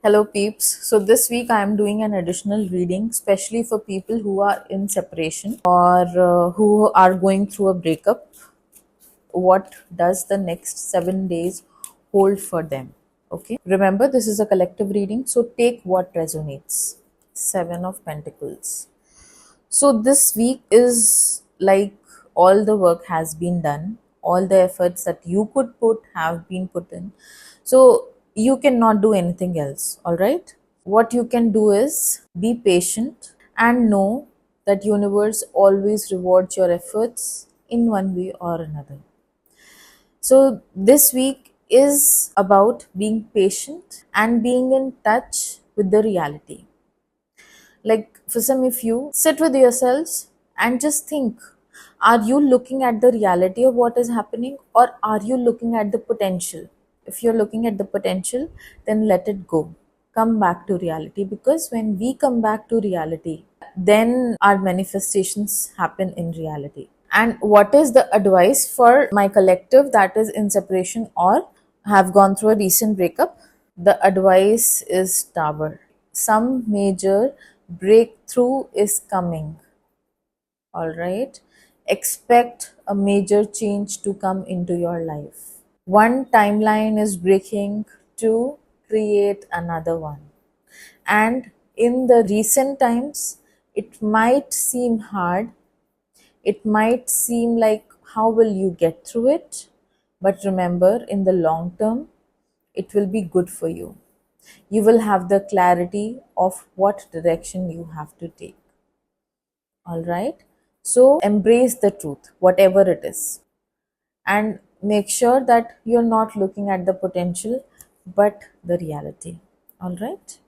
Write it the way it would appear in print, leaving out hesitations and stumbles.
Hello, peeps. So, this week I am doing an additional reading, especially for people who are in separation or who are going through a breakup. What does the next 7 days hold for them? Okay. Remember, this is a collective reading, so take what resonates. Seven of Pentacles. So, this week is like all the work has been done, all the efforts that you could put have been put in. So, you cannot do anything else, all right? What you can do is be patient and know that universe always rewards your efforts in one way or another. So this week is about being patient and being in touch with the reality. Like for some of you, sit with yourselves and just think, are you looking at the reality of what is happening, or are you looking at the potential? If you're looking at the potential, then let it go. Come back to reality, because when we come back to reality, then our manifestations happen in reality. And what is the advice for my collective that is in separation or have gone through a recent breakup? The advice is Tower. Some major breakthrough is coming. All right. Expect a major change to come into your life. One timeline is breaking to create another one. And in the recent times, it might seem hard. It might seem like, how will you get through it? But remember, in the long term, it will be good for you. You will have the clarity of what direction you have to take. All right. So embrace the truth, whatever it is, and make sure that you're not looking at the potential but the reality. All right.